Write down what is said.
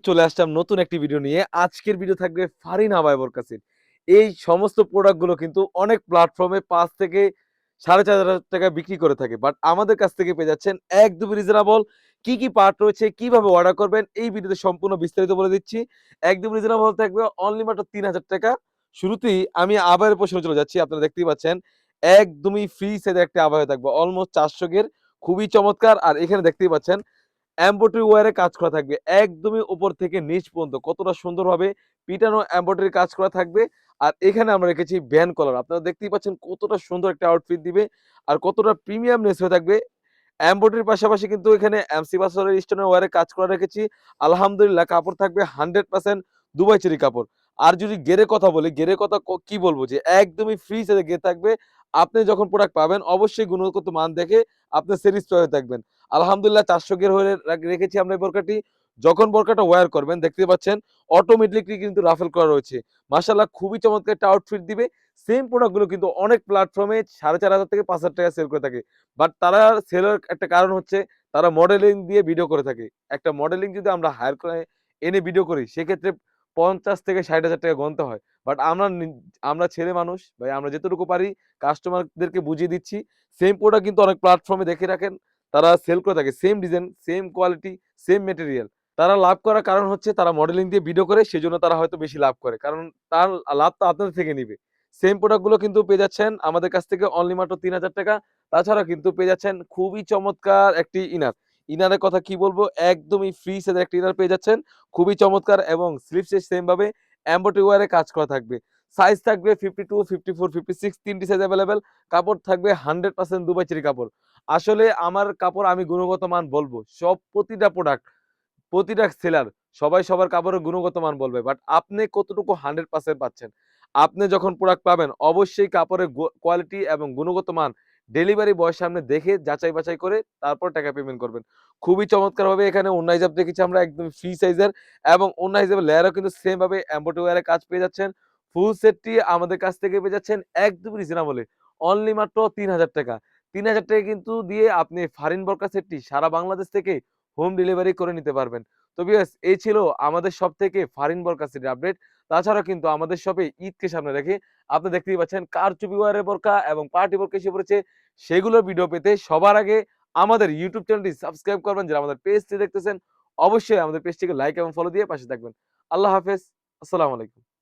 চলে আসলাম নতুন একটি ভিডিও নিয়ে। আজকের ভিডিও থাকবে ফারিন আবায়া বোরকাসির। এই সমস্ত প্রোডাক্ট গুলো কিন্তু অনেক প্ল্যাটফর্মে ৫ থেকে ৳৪,৫০০ বিক্রি করে থাকে। বাট আমাদের কাছ থেকে পেয়ে যাচ্ছেন একদমই রিজনেবল। কি, কি পার্ট রয়েছে, কিভাবে অর্ডার করবেন এই ভিডিওতে সম্পূর্ণ বিস্তারিত বলে দিচ্ছি। একদম রিজনেবল থাকবে অনলি মাত্র ৳৩,০০০। শুরুতেই আমি আবায়ার পোরশনে চলে যাচ্ছি। আপনারা দেখতেই পাচ্ছেন একদমই ফ্রি সাইজের একটা আবায়া থাকবে। অলমোস্ট ৪০০ গের, খুবই চমৎকার। আর এখানে দেখতেই পাচ্ছেন এমব্রয়ডারি ওয়্যারে কাজ করা থাকবে। একদমই উপর থেকে নিচ পর্যন্ত কতটা সুন্দরভাবে পিটানো এমব্রয়ডারি কাজ করা থাকবে। আর এখানে আমরা রেখেছি ব্যান্ড কলার। আপনারা দেখতেই পাচ্ছেন কতটা সুন্দর একটা আউটফিট দিবে আর কতটা প্রিমিয়ামনেস হয়ে থাকবে। এমব্রয়ডারির পাশাপাশি কিন্তু এখানে এমসি পাথরের স্টোনের ওয়্যারে কাজ করা রেখেছি। আলহামদুলিল্লাহ কাপড় থাকবে 100% দুবাই চেরি কাপড়। আর যদি গেরের কথা বলি, গেরের কথা কি বলবো যে একদমই ফ্রি সাইজে গের থাকবে। আপনি যখন প্রোডাক্ট পাবেন অবশ্যই গুণগত মান দেখে আপনি স্যাটিসফাই হয়ে থাকবেন। আলহামদুলিল্লাহ ৪০০ গের হয়ে রেখেছি আমরা এই বোরকাটি। যখন বোরকাটা ওয়্যার করবেন দেখতে পাচ্ছেন অটোমেটিকলি কিন্তু রাফেল করা রয়েছে। মাশাআল্লাহ খুবই চমৎকার একটা আউটফিট দিবে। সেম প্রোডাক্ট গুলো কিন্তু অনেক প্ল্যাটফর্মে ৳৪,৫০০ থেকে ৳৫,০০০ সেল করে থাকে। বাট তারা সেলের একটা কারণ হচ্ছে তারা মডেলিং দিয়ে ভিডিও করে থাকে। একটা মডেলিং যদি আমরা হায়ার করে এনে ভিডিও করি সেক্ষেত্রে ৫০ থেকে ৳৬০,০০০ গুনতে হয়। বাট আমরা ছেলে মানুষ ভাই, আমরা যেতটুকু পারি কাস্টমারদেরকে বুঝিয়ে দিচ্ছি। সেম প্রোডাক্ট কিন্তু অনেক প্ল্যাটফর্মে দেখে রাখেন তারা সেল করে থাকে। Same design, same quality, same material. তারা লাভ করার কারণ হচ্ছে তারা মডেলিং দিয়ে ভিডিও করে সেজন্য তারা হয়তো বেশি লাভ করে। কারণ তার লাভটা আপনাদের থেকে নিবে। সেম প্রোডাক্ট গুলো কিন্তু পেয়ে যাচ্ছেন আমাদের কাছ থেকে অনলি মাত্র ৳৩,০০০। তাছাড়া কিন্তু পেয়ে যাচ্ছেন খুবই চমৎকার একটি ইনার। ইনারের কথা কি বলবো? একদমই ফ্রি সাইজের একটা ইনার পেয়ে যাচ্ছেন। খুবই চমৎকার এবং স্লিপসে সেম ভাবে এমব্রয়ডারি ওয়্যারে কাজ করা থাকবে। সাইজ থাকবে 52, 54, 56 তিনটি সাইজ এভেইলেবল। কাপড় থাকবে 100% দুবাই চেরি কাপড়। আসলে আমার কাপড় আমি গুণগত মান বলবো। প্রতিটা প্রোডাক্ট, প্রতিটা সেলার সবাই সবার কাপড়ের গুণগত মান বলবে। বাট আপনি কতটুকু 100% পাচ্ছেন? আপনি যখন প্রোডাক্ট পাবেন অবশ্যই কাপড়ের কোয়ালিটি এবং গুণগত মান ডেলিভারি বয়ের সামনে দেখে যাচাই বাছাই করে তারপর টাকা পেমেন্ট করবেন। খুবই চমৎকারভাবে এখানে ওড়না হিজাব রেখেছি আমরা একদম ফ্রি সাইজের এবং ওড়না হিজাবের লেয়ারও কিন্তু সেম ভাবে এমব্রয়ডারি ওয়্যারে কাজ পেয়ে যাচ্ছেন। ফুল সেটটি আমাদের কাছ থেকে পেয়ে যাচ্ছেন একদমই রিজনেবলে। অনলি মাত্র ৳৩,০০০। ৳৩,০০০ কিন্তু দিয়ে আপনি ফারিন বোরকা সেটটি সারা বাংলাদেশ থেকে হোম ডেলিভারি করে নিতে পারবেন। তো ভিউয়ার্স এই ছিল আমাদের শপ থেকে ফারিন বোরকা সেটের আপডেট। তাছাড়াও কিন্তু আমাদের শপে ঈদকে সামনে রেখে আপনি দেখতেই পাচ্ছেন কারচুপি ওয়্যারের বোরকা এবং পার্টি বোরকা এসে পড়েছে। সেগুলোর ভিডিও পেতে সবার আগে আমাদের ইউটিউব চ্যানেলটি সাবস্ক্রাইব করবেন। যারা আমাদের পেজটি দেখতেছেন অবশ্যই আমাদের পেজটিকে লাইক এবং ফলো দিয়ে পাশে থাকবেন। আল্লাহ হাফেজ। আসসালামু আলাইকুম।